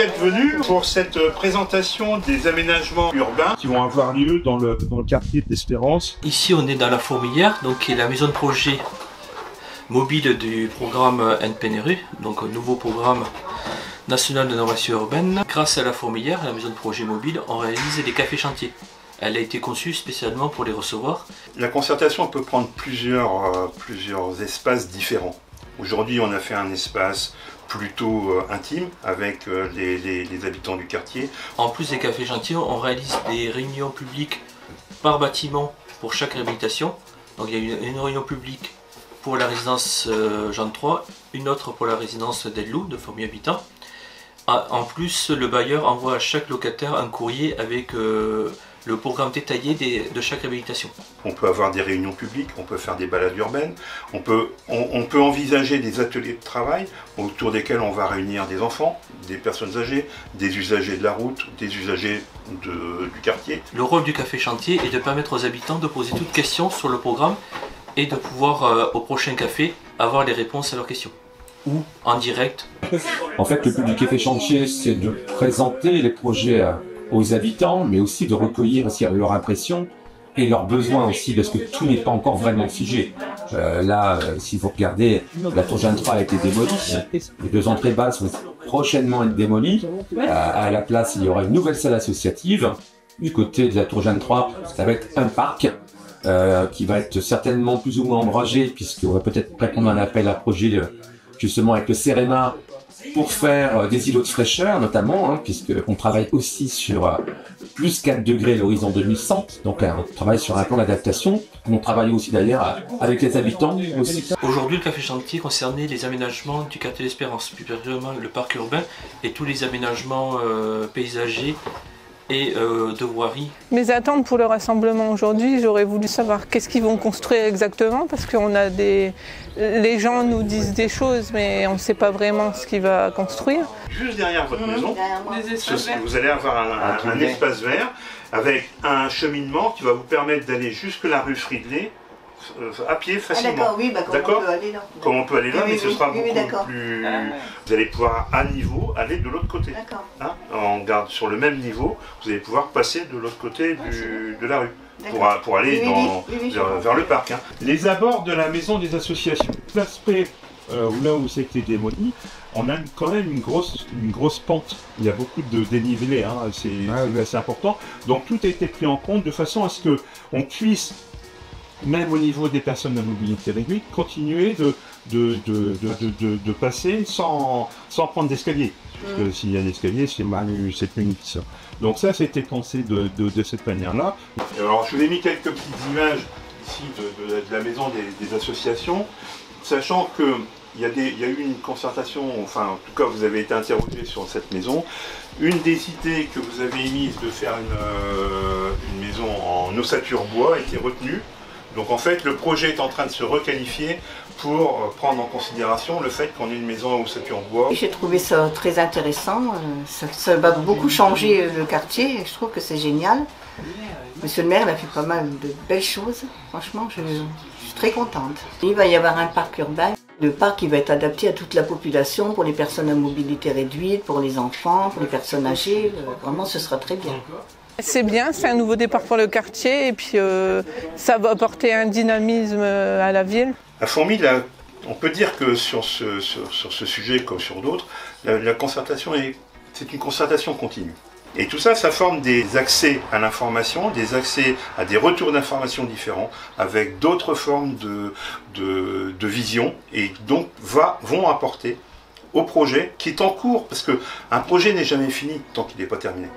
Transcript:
d'être venus pour cette présentation des aménagements urbains qui vont avoir lieu dans le quartier d'Espérance. Ici, on est dans la Fourmilière, donc qui est la maison de projet mobile du programme NPNRU, donc un nouveau programme national d'innovation urbaine. Grâce à la Fourmilière, la maison de projet mobile, on réalise des cafés chantiers. Elle a été conçue spécialement pour les recevoir. La concertation peut prendre plusieurs espaces différents. Aujourd'hui, on a fait un espace plutôt intime avec les habitants du quartier. En plus des cafés chantiers, on réalise des réunions publiques par bâtiment pour chaque réhabilitation. Donc il y a une réunion publique pour la résidence Jean III, une autre pour la résidence d'Elloup, de famille habitant. En plus, le bailleur envoie à chaque locataire un courrier avec le programme détaillé de chaque réhabilitation. On peut avoir des réunions publiques, on peut faire des balades urbaines, on peut envisager des ateliers de travail autour desquels on va réunir des enfants, des personnes âgées, des usagers de la route, des usagers du quartier. Le rôle du café chantier est de permettre aux habitants de poser toutes questions sur le programme et de pouvoir, au prochain café, avoir les réponses à leurs questions. Ou en direct. En fait, le but du café chantier, c'est de présenter les projets aux habitants, mais aussi de recueillir aussi leur impression et leurs besoins aussi, parce que tout n'est pas encore vraiment figé. Là, si vous regardez, la tour Jean III a été démolie, les deux entrées basses vont prochainement être démolies. À la place, il y aura une nouvelle salle associative. Du côté de la tour Jean III, ça va être un parc qui va être certainement plus ou moins ombragé, puisqu'on va peut-être répondre à un appel à projet justement avec le CEREMA pour faire des îlots de fraîcheur notamment, puisqu'on travaille aussi sur plus 4 degrés à l'horizon 2100, donc on travaille sur un plan d'adaptation. On travaille aussi d'ailleurs avec les habitants aussi. Aujourd'hui, le café chantier concernait les aménagements du quartier d'Espérance, plus particulièrement le parc urbain et tous les aménagements paysagers et de voirie. Mes attentes pour le rassemblement aujourd'hui, j'aurais voulu savoir qu'est-ce qu'ils vont construire exactement, parce qu'on a les gens nous disent des choses, mais on ne sait pas vraiment ce qu'ils vont construire. Juste derrière votre maison, vous allez avoir un espace vert avec un cheminement qui va vous permettre d'aller jusque la rue Friedley à pied facilement. D'accord, oui, comme on peut aller là. Comme on peut aller là, Oui, mais ce sera beaucoup d'accord. plus... Vous allez pouvoir à niveau aller de l'autre côté. D'accord. Hein, on garde sur le même niveau, vous allez pouvoir passer de l'autre côté de la rue. Pour aller vers le parc. Hein. Les abords de la maison des associations. L'aspect là où c'est que c'est démoli, on a quand même une grosse pente. Il y a beaucoup de dénivelé, hein, c'est important. Donc tout a été pris en compte de façon à ce qu'on puisse, même au niveau des personnes à mobilité réduite, continuer de passer sans prendre d'escalier. Parce que s'il y a un escalier, c'est plus ça. Donc ça, c'était pensé de cette manière-là. Alors, je vous ai mis quelques petites images ici de la maison des associations, sachant qu'il y a eu une concertation, enfin, en tout cas, vous avez été interrogé sur cette maison. Une des idées que vous avez émises de faire une maison en ossature bois a été retenue. Donc en fait, le projet est en train de se requalifier pour prendre en considération le fait qu'on ait une maison à ossature bois. J'ai trouvé ça très intéressant, ça va beaucoup changer le quartier, et je trouve que c'est génial. Monsieur le maire, il a fait pas mal de belles choses, franchement, je suis très contente. Il va y avoir un parc urbain, le parc qui va être adapté à toute la population, pour les personnes à mobilité réduite, pour les enfants, pour les personnes âgées, vraiment ce sera très bien. C'est bien, c'est un nouveau départ pour le quartier et puis ça va apporter un dynamisme à la ville. À Fourmi, on peut dire que sur ce sujet comme sur d'autres, la concertation c'est une concertation continue. Et tout ça, ça forme des accès à l'information, des accès à des retours d'informations différents, avec d'autres formes de vision, et donc vont apporter au projet qui est en cours, parce qu'un projet n'est jamais fini tant qu'il n'est pas terminé.